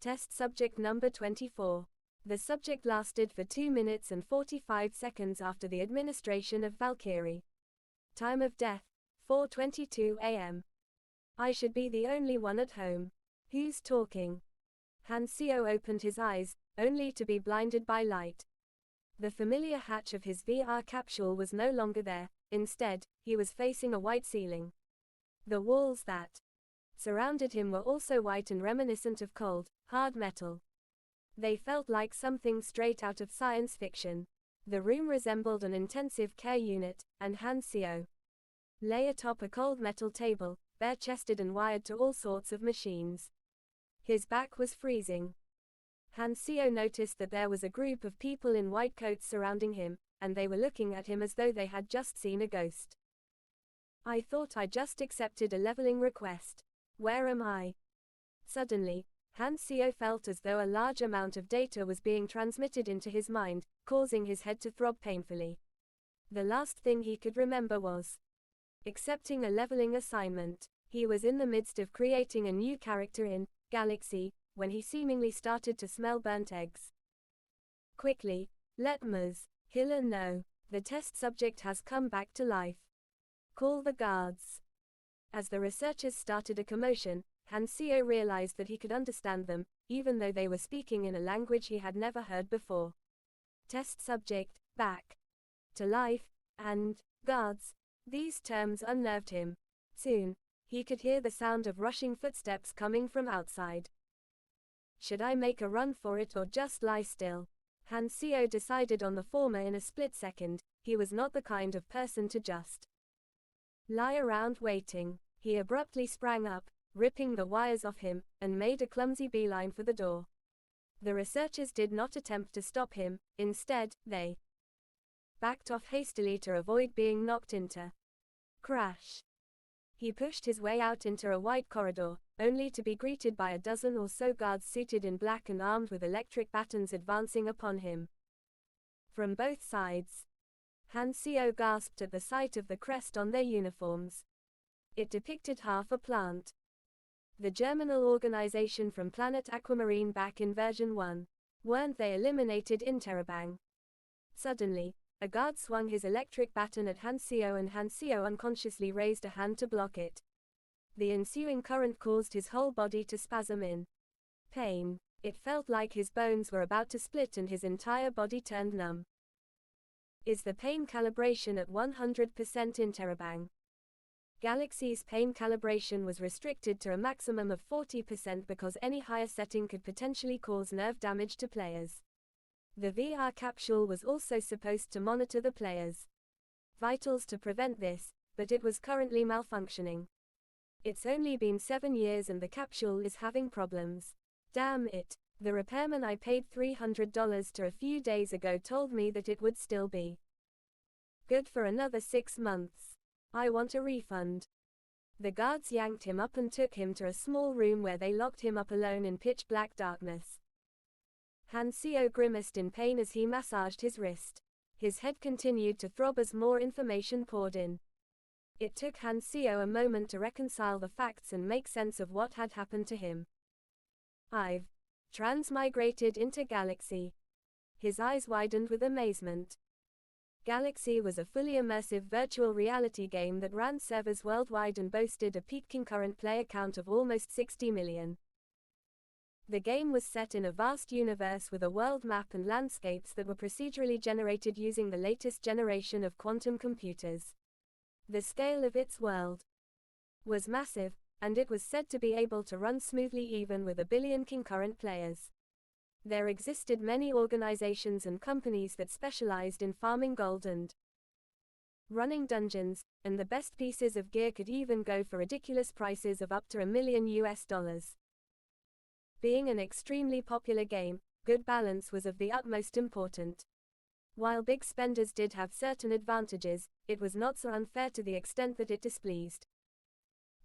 Test subject number 24. The subject lasted for 2 minutes and 45 seconds after the administration of Valkyrie. Time of death, 4:22 a.m. I should be the only one at home. Who's talking? Hansio opened his eyes, only to be blinded by light. The familiar hatch of his VR capsule was no longer there. Instead, he was facing a white ceiling. The walls that surrounded him were also white and reminiscent of cold, hard metal. They felt like something straight out of science fiction. The room resembled an intensive care unit, and Hansio lay atop a cold metal table, bare-chested and wired to all sorts of machines. His back was freezing. Hansio noticed that there was a group of people in white coats surrounding him, and they were looking at him as though they had just seen a ghost. I thought I just accepted a leveling request. Where am I? Suddenly, Hansio felt as though a large amount of data was being transmitted into his mind, causing his head to throb painfully. The last thing he could remember was accepting a leveling assignment. He was in the midst of creating a new character in Galaxy, when he seemingly started to smell burnt eggs. Quickly, let Ms. Hiller know. The test subject has come back to life. Call the guards. As the researchers started a commotion, Hansio realized that he could understand them, even though they were speaking in a language he had never heard before. Test subject, back to life, and guards. These terms unnerved him. Soon, he could hear the sound of rushing footsteps coming from outside. Should I make a run for it or just lie still? Hansio decided on the former in a split second. He was not the kind of person to just lie around waiting. He abruptly sprang up, ripping the wires off him, and made a clumsy beeline for the door. The researchers did not attempt to stop him. Instead, they backed off hastily to avoid being knocked into. Crash. He pushed his way out into a wide corridor, only to be greeted by a dozen or so guards suited in black and armed with electric batons advancing upon him from both sides. Hansio gasped at the sight of the crest on their uniforms. It depicted half a plant. The Germinal organization from planet Aquamarine back in version 1. Weren't they eliminated in Terabang? Suddenly, a guard swung his electric baton at Hansio and Hansio unconsciously raised a hand to block it. The ensuing current caused his whole body to spasm in pain. It felt like his bones were about to split and his entire body turned numb. Is the pain calibration at 100% in Terabang? Galaxy's pain calibration was restricted to a maximum of 40% because any higher setting could potentially cause nerve damage to players. The VR capsule was also supposed to monitor the players' vitals to prevent this, but it was currently malfunctioning. It's only been 7 years and the capsule is having problems. Damn it. The repairman I paid $300 to a few days ago told me that it would still be good for another 6 months. I want a refund. The guards yanked him up and took him to a small room where they locked him up alone in pitch-black darkness. Hansio grimaced in pain as he massaged his wrist. His head continued to throb as more information poured in. It took Hansio a moment to reconcile the facts and make sense of what had happened to him. I've transmigrated into Galaxy. His eyes widened with amazement. Galaxy was a fully immersive virtual reality game that ran servers worldwide and boasted a peak concurrent player count of almost 60 million. The game was set in a vast universe with a world map and landscapes that were procedurally generated using the latest generation of quantum computers. The scale of its world was massive, and it was said to be able to run smoothly even with 1 billion concurrent players. There existed many organizations and companies that specialized in farming gold and running dungeons, and the best pieces of gear could even go for ridiculous prices of up to $1 million. Being an extremely popular game, good balance was of the utmost importance. While big spenders did have certain advantages, it was not so unfair to the extent that it displeased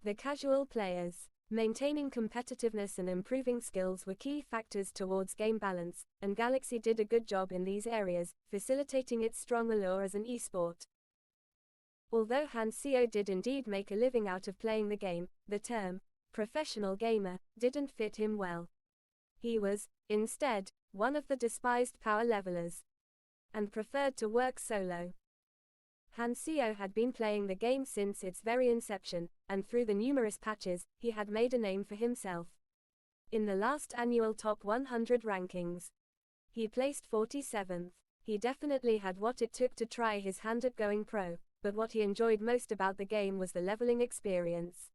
the casual players. Maintaining competitiveness and improving skills were key factors towards game balance, and Galaxy did a good job in these areas, facilitating its strong allure as an esport. Although Hansio did indeed make a living out of playing the game, the term professional gamer didn't fit him well. He was, instead, one of the despised power levelers, and preferred to work solo. Hansio had been playing the game since its very inception, and through the numerous patches, he had made a name for himself. In the last annual Top 100 rankings, he placed 47th. He definitely had what it took to try his hand at going pro, but what he enjoyed most about the game was the leveling experience.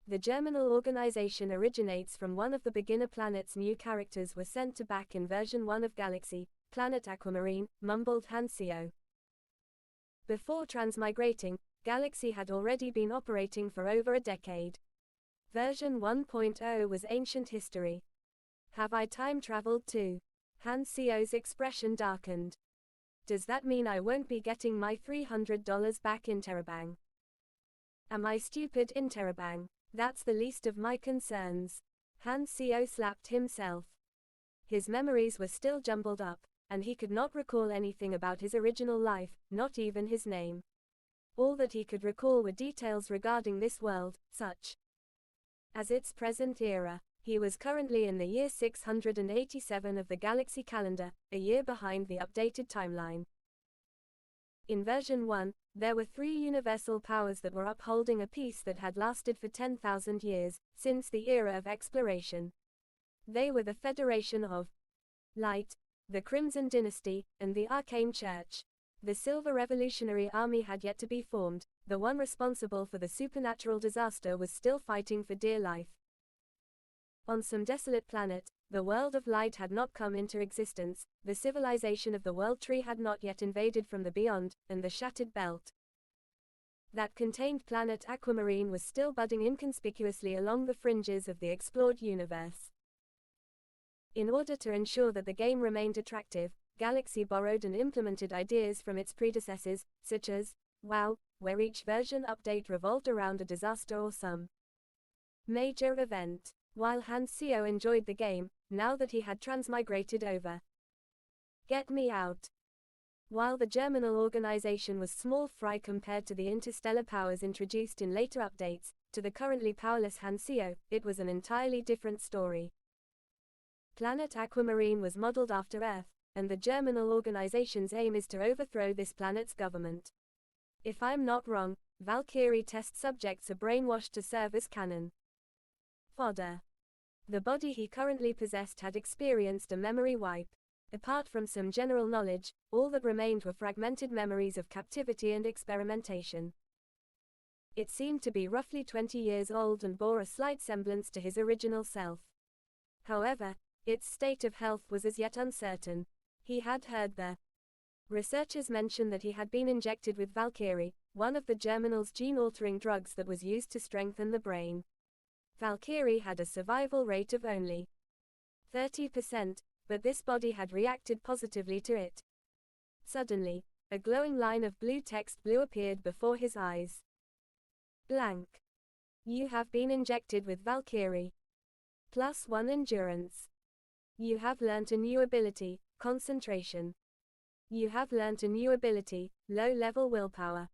The Germinal organization originates from one of the beginner planets. New characters were sent to back in version 1 of Galaxy, Planet Aquamarine, mumbled Hansio. Before transmigrating, Galaxy had already been operating for over a decade. Version 1.0 was ancient history. Have I time traveled too? Hansio's expression darkened. Does that mean I won't be getting my $300 back in Terabang? Am I stupid in Terabang? That's the least of my concerns. Hansio slapped himself. His memories were still jumbled up, and he could not recall anything about his original life, not even his name. All that he could recall were details regarding this world, such as its present era. He was currently in the year 687 of the Galaxy calendar, a year behind the updated timeline. In version 1, there were 3 universal powers that were upholding a peace that had lasted for 10,000 years, since the era of exploration. They were the Federation of Light, the Crimson Dynasty, and the Arcane Church. The Silver Revolutionary Army had yet to be formed. The one responsible for the supernatural disaster was still fighting for dear life. On some desolate planet, the world of light had not come into existence, the civilization of the World Tree had not yet invaded from the beyond, and the shattered belt that contained planet Aquamarine was still budding inconspicuously along the fringes of the explored universe. In order to ensure that the game remained attractive, Galaxy borrowed and implemented ideas from its predecessors, such as WoW, where each version update revolved around a disaster or some major event. While Hansio enjoyed the game, now that he had transmigrated over. Get me out. While the Germinal organization was small fry compared to the interstellar powers introduced in later updates, to the currently powerless Hansio, it was an entirely different story. Planet Aquamarine was modeled after Earth, and the Germinal organization's aim is to overthrow this planet's government. If I'm not wrong, Valkyrie test subjects are brainwashed to serve as cannon fodder. The body he currently possessed had experienced a memory wipe. Apart from some general knowledge, all that remained were fragmented memories of captivity and experimentation. It seemed to be roughly 20 years old and bore a slight semblance to his original self. However, its state of health was as yet uncertain. He had heard the researchers mention that he had been injected with Valkyrie, one of the Germinal's gene-altering drugs that was used to strengthen the brain. Valkyrie had a survival rate of only 30%, but this body had reacted positively to it. Suddenly, a glowing line of blue text appeared before his eyes. Blank. You have been injected with Valkyrie. +1 endurance. You have learnt a new ability, concentration. You have learnt a new ability, low-level willpower.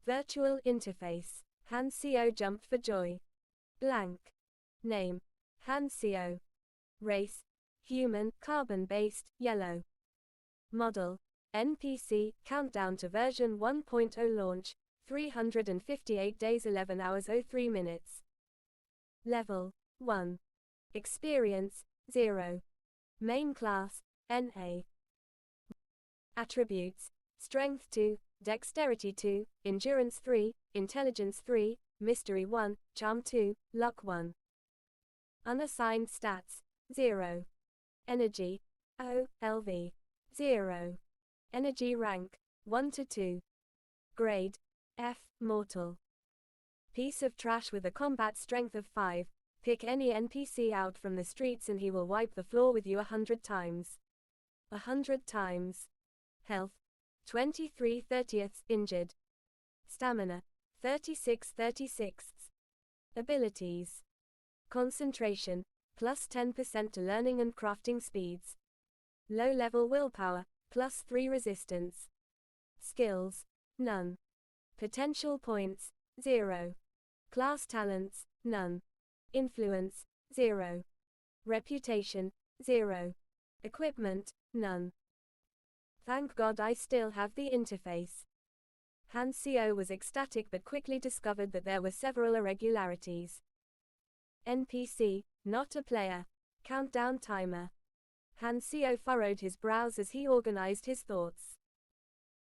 Virtual interface. Hansio jumped for joy. Blank. Name. Hansio. Race. Human, carbon-based, yellow. Model. NPC, countdown to version 1.0 launch, 358 days 11 hours 03 minutes. Level. 1. Experience, 0. Main class, NA. Attributes. Strength 2, Dexterity 2, Endurance 3, Intelligence 3, Mystery 1, Charm 2, Luck 1. Unassigned stats, 0. Energy, O, LV, 0. Energy rank, 1 to 2. Grade, F, Mortal. Piece of trash with a combat strength of 5, pick any NPC out from the streets and he will wipe the floor with you 100 times. 100 times. Health, 23/30, injured. Stamina, 36/36. Abilities. Concentration, +10% to learning and crafting speeds. Low-level willpower, +3 resistance. Skills, none. Potential points, 0. Class talents, none. Influence, 0. Reputation, 0. Equipment, none. Thank God I still have the interface. Han Seo was ecstatic but quickly discovered that there were several irregularities. NPC, not a player. Countdown timer. Han Seo furrowed his brows as he organized his thoughts.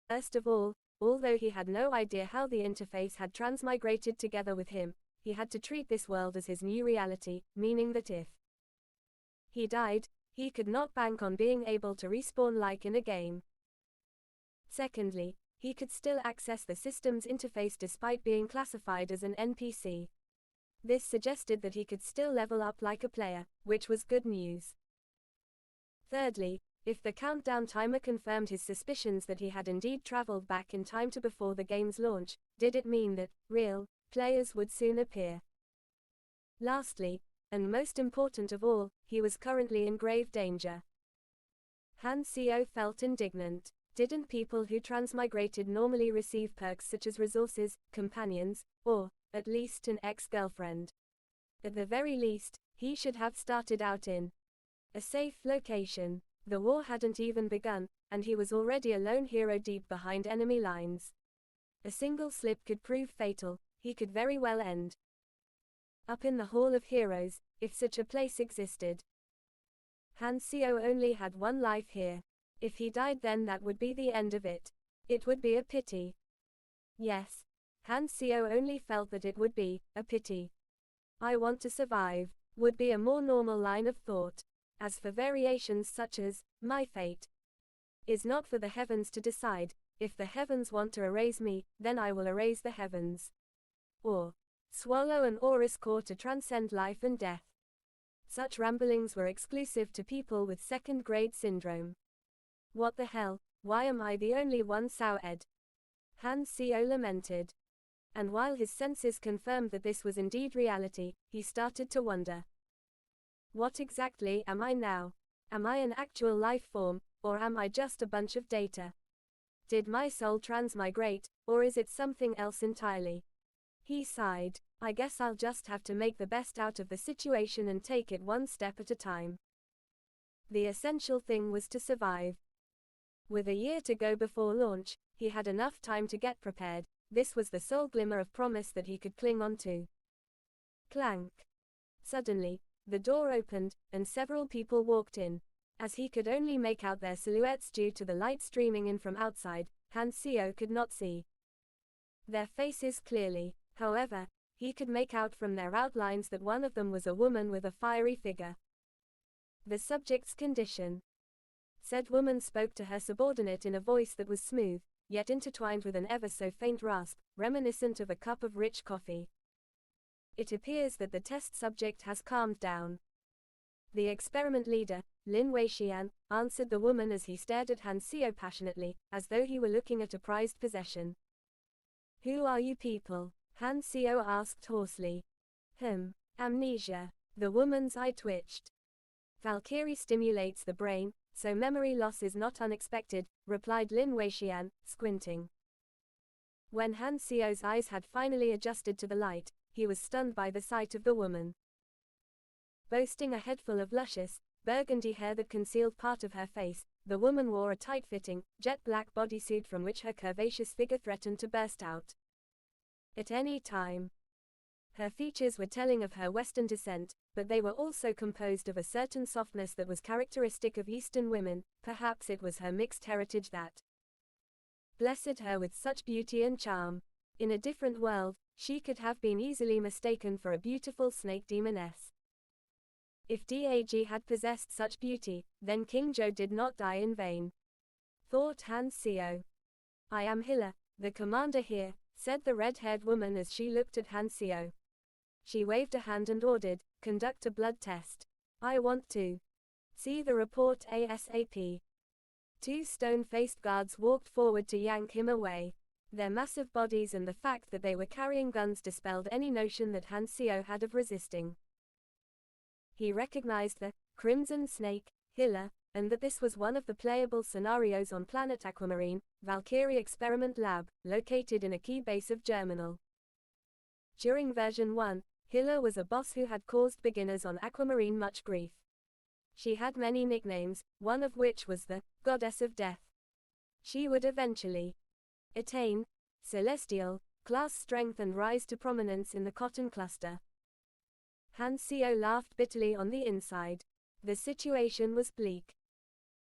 First of all, although he had no idea how the interface had transmigrated together with him, he had to treat this world as his new reality, meaning that if he died, he could not bank on being able to respawn like in a game. Secondly, he could still access the system's interface despite being classified as an NPC. This suggested that he could still level up like a player, which was good news. Thirdly, if the countdown timer confirmed his suspicions that he had indeed traveled back in time to before the game's launch, did it mean that real players would soon appear? Lastly, and most important of all, he was currently in grave danger. Han Seo felt indignant. Didn't people who transmigrated normally receive perks such as resources, companions, or, at least an ex-girlfriend? At the very least, he should have started out in a safe location. The war hadn't even begun, and he was already a lone hero deep behind enemy lines. A single slip could prove fatal. He could very well end up in the Hall of Heroes, if such a place existed. Han Seo only had one life here. If he died, then that would be the end of it. It would be a pity. Yes, Han Seo only felt that it would be a pity. I want to survive would be a more normal line of thought. As for variations such as, my fate is not for the heavens to decide. If the heavens want to erase me, then I will erase the heavens. Or, swallow an auris core to transcend life and death. Such ramblings were exclusive to people with second-grade syndrome. What the hell, why am I the only one Sao-ed? Han Seo lamented. And while his senses confirmed that this was indeed reality, he started to wonder. What exactly am I now? Am I an actual life form, or am I just a bunch of data? Did my soul transmigrate, or is it something else entirely? He sighed. I guess I'll just have to make the best out of the situation and take it one step at a time. The essential thing was to survive. With a year to go before launch, he had enough time to get prepared. This was the sole glimmer of promise that he could cling on to. Clank. Suddenly, the door opened, and several people walked in. As he could only make out their silhouettes due to the light streaming in from outside, Han Seo could not see their faces clearly. However, he could make out from their outlines that one of them was a woman with a fiery figure. The subject's condition. Said woman spoke to her subordinate in a voice that was smooth, yet intertwined with an ever so faint rasp, reminiscent of a cup of rich coffee. It appears that the test subject has calmed down. The experiment leader, Lin Weixian, answered the woman as he stared at Han Seo passionately, as though he were looking at a prized possession. Who are you people? Han Seo asked hoarsely. Amnesia. The woman's eye twitched. Valkyrie stimulates the brain, so memory loss is not unexpected, replied Lin Weixian, squinting. When Han Seo's eyes had finally adjusted to the light, he was stunned by the sight of the woman. Boasting a head full of luscious, burgundy hair that concealed part of her face, the woman wore a tight-fitting, jet-black bodysuit from which her curvaceous figure threatened to burst out at any time. Her features were telling of her Western descent, but they were also composed of a certain softness that was characteristic of Eastern women. Perhaps it was her mixed heritage that blessed her with such beauty and charm. In a different world, she could have been easily mistaken for a beautiful snake demoness. If Dag had possessed such beauty, then King Zhou did not die in vain. Thought Han Seo. I am Hilla, the commander here, said the red-haired woman as she looked at Han Seo. She waved a hand and ordered, conduct a blood test. I want to see the report ASAP. Two stone-faced guards walked forward to yank him away. Their massive bodies and the fact that they were carrying guns dispelled any notion that Han Seo had of resisting. He recognized the Crimson Snake, Hilla, and that this was one of the playable scenarios on planet Aquamarine, Valkyrie Experiment Lab, located in a key base of Germinal. During version 1, Hilla was a boss who had caused beginners on Aquamarine much grief. She had many nicknames, one of which was the Goddess of Death. She would eventually attain celestial class strength and rise to prominence in the cotton cluster. Han Seo laughed bitterly on the inside. The situation was bleak.